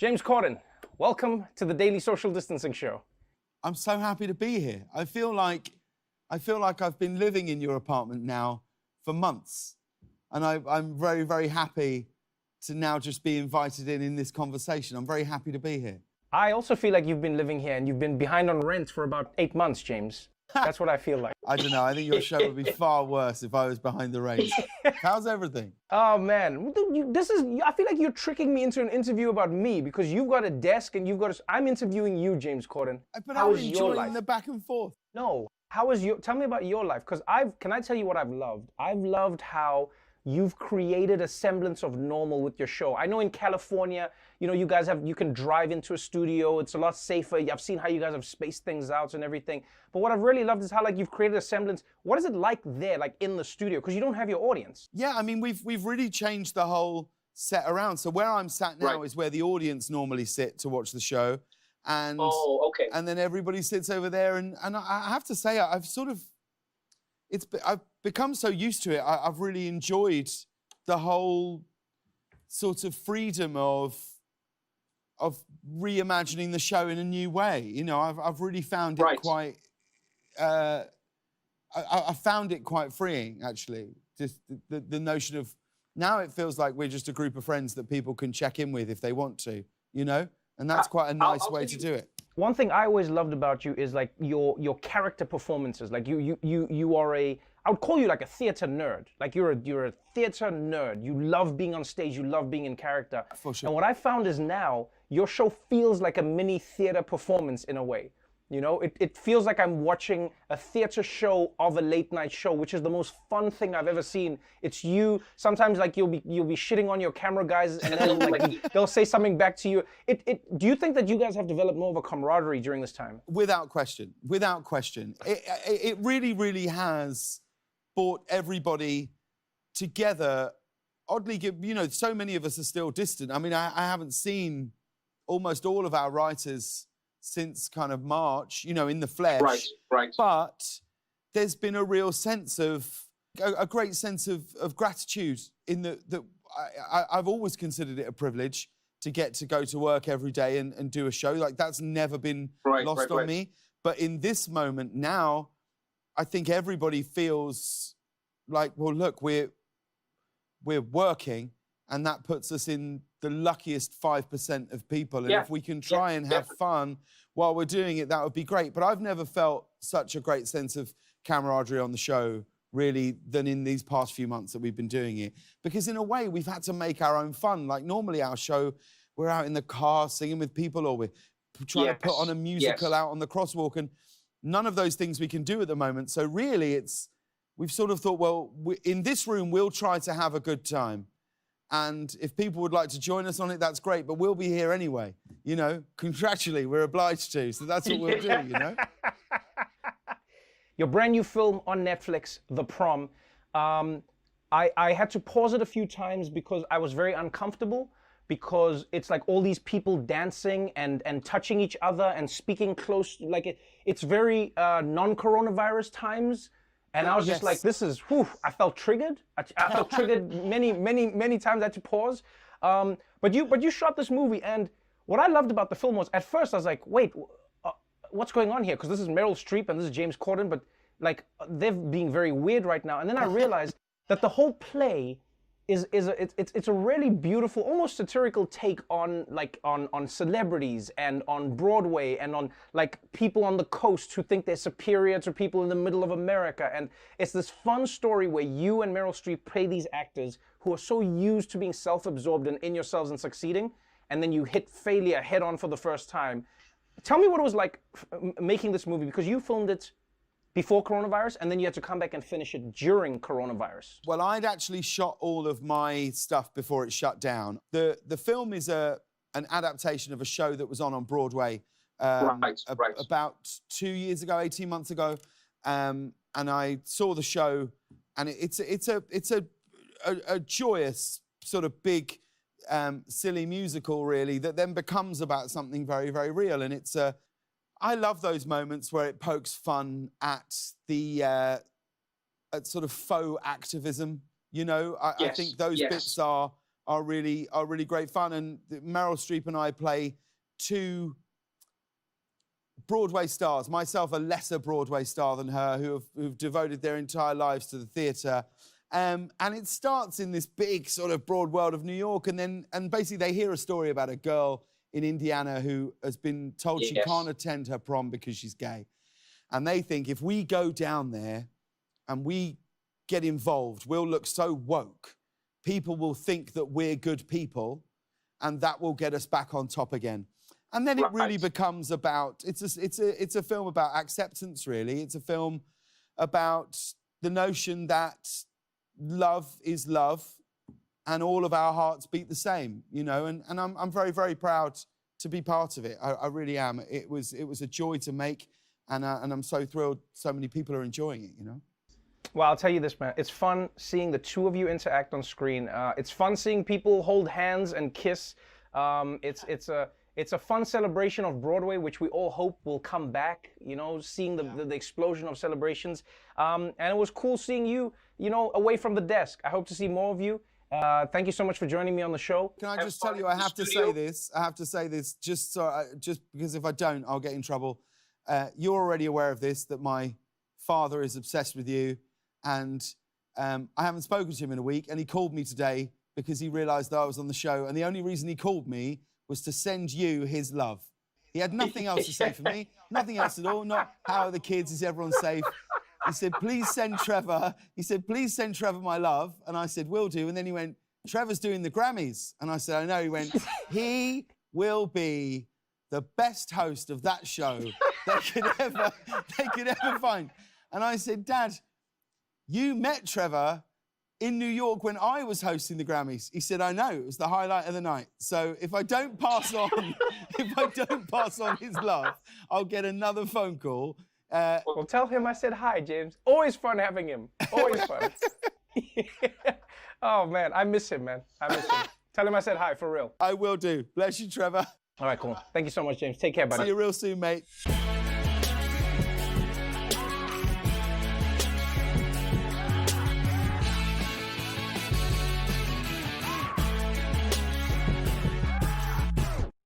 James Corden, welcome to the Daily Social Distancing Show. I'm so happy to be here. I feel like I've been living in your apartment now for months, and I'm very, very happy to now just be invited in this conversation. I'm very happy to be here. I also feel like you've been living here and you've been behind on rent for about 8 months, James. That's what I feel like. I don't know. I think your show would be far worse if I was behind the reins. How's everything? Oh man, I feel like you're tricking me into an interview about me because you've got a desk and I'm interviewing you, James Corden. But How I'm is your enjoying life? the back and forth. No, tell me about your life, because can I tell you what I've loved? I've loved how you've created a semblance of normal with your show. I know in California, you can drive into a studio. It's a lot safer. I've seen how you guys have spaced things out and everything. But what I've really loved is how you've created a semblance. What is it like there, in the studio? Because you don't have your audience. Yeah, I mean, we've really changed the whole set around. So where I'm sat now is where the audience normally sit to watch the show. And, okay. And then everybody sits over there. And I have to say, I've become so used to it. I've really enjoyed the whole sort of freedom of reimagining the show in a new way. I've really found it quite. I found it quite freeing, actually. Just the notion of now it feels like we're just a group of friends that people can check in with if they want to, and that's quite a nice way to do it. One thing I always loved about you is your character performances. You are I would call you a theater nerd. You're a theater nerd. You love being on stage. You love being in character. For sure. And what I found is now your show feels like a mini theater performance in a way. It feels like I'm watching a theater show of a late night show, which is the most fun thing I've ever seen. It's you. Sometimes you'll be shitting on your camera guys, and then they'll say something back to you. Do you think that you guys have developed more of a camaraderie during this time? Without question. Without question. It really, really has brought everybody together. Oddly, so many of us are still distant. I mean, I haven't seen almost all of our writers since kind of March, in the flesh. Right. But there's been a real sense of, a great sense of gratitude in that I've always considered it a privilege to get to go to work every day and do a show. That's never been lost on me. But in this moment now, I think everybody feels like, well, look, we're working, and that puts us in the luckiest 5% of people. And if we can try and have fun while we're doing it, that would be great. But I've never felt such a great sense of camaraderie on the show, really, than in these past few months that we've been doing it. Because in a way, we've had to make our own fun. Normally our show, we're out in the car singing with people, or we're trying to put on a musical out on the crosswalk, and none of those things we can do at the moment. So really, we've sort of thought, well, in this room, we'll try to have a good time. And if people would like to join us on it, that's great. But we'll be here anyway. Contractually, we're obliged to. So that's what we'll do, Your brand new film on Netflix, The Prom. I had to pause it a few times because I was very uncomfortable, because it's all these people dancing and touching each other and speaking close. It's very non-coronavirus times. And I was just this is, whew, I felt triggered. I felt triggered many times. I had to pause. But you shot this movie, and what I loved about the film was, at first I was like, wait, what's going on here? Because this is Meryl Streep and this is James Corden, but they're being very weird right now. And then I realized that the whole play it's a really beautiful, almost satirical take on celebrities and on Broadway and on people on the coast who think they're superior to people in the middle of America. And it's this fun story where you and Meryl Streep play these actors who are so used to being self-absorbed and in yourselves and succeeding, and then you hit failure head on for the first time. Tell me what it was like making this movie, because you filmed it before coronavirus, and then you had to come back and finish it during coronavirus. Well, I'd actually shot all of my stuff before it shut down. The film is an adaptation of a show that was on Broadway about 2 years ago, 18 months ago, and I saw the show, and it's a joyous sort of big silly musical, really, that then becomes about something very, very real, and it's I love those moments where it pokes fun at the at sort of faux activism. I think those bits are are really great fun. And Meryl Streep and I play two Broadway stars, myself a lesser Broadway star than her, who've devoted their entire lives to the theatre. And it starts in this big sort of broad world of New York, and basically they hear a story about a girl in Indiana who has been told she can't attend her prom because she's gay. And they think if we go down there and we get involved, we'll look so woke. People will think that we're good people, and that will get us back on top again. And then it really becomes about, it's a film about acceptance, really. It's a film about the notion that love is love and all of our hearts beat the same, you know, and I'm very, very proud to be part of it. I really am. It was a joy to make, and I'm so thrilled so many people are enjoying it, you know. Well, I'll tell you this, man. It's fun seeing the two of you interact on screen. It's fun seeing people hold hands and kiss. It's a fun celebration of Broadway, which we all hope will come back, you know, seeing the explosion of celebrations. And it was cool seeing you, you know, away from the desk. I hope to see more of you. Thank you so much for joining me on the show. Can I just tell you, I have to say this, just because if I don't, I'll get in trouble. You're already aware of this, that my father is obsessed with you, and I haven't spoken to him in a week, and he called me today because he realised that I was on the show, and the only reason he called me was to send you his love. He had nothing else to say for me, nothing else at all, not how are the kids, is everyone safe? He said, please send Trevor. He said, please send Trevor my love. And I said, will do. And then he went, Trevor's doing the Grammys. And I said, I know. He went, he will be the best host of that show they could ever find. And I said, Dad, you met Trevor in New York when I was hosting the Grammys. He said, I know, it was the highlight of the night. So if I don't pass on, his love, I'll get another phone call. Well, tell him I said hi, James. Always fun having him. Always fun. Oh, man, I miss him, man. I miss him. Tell him I said hi, for real. I will do. Bless you, Trevor. All right, cool. Thank you so much, James. Take care, buddy. See you real soon, mate.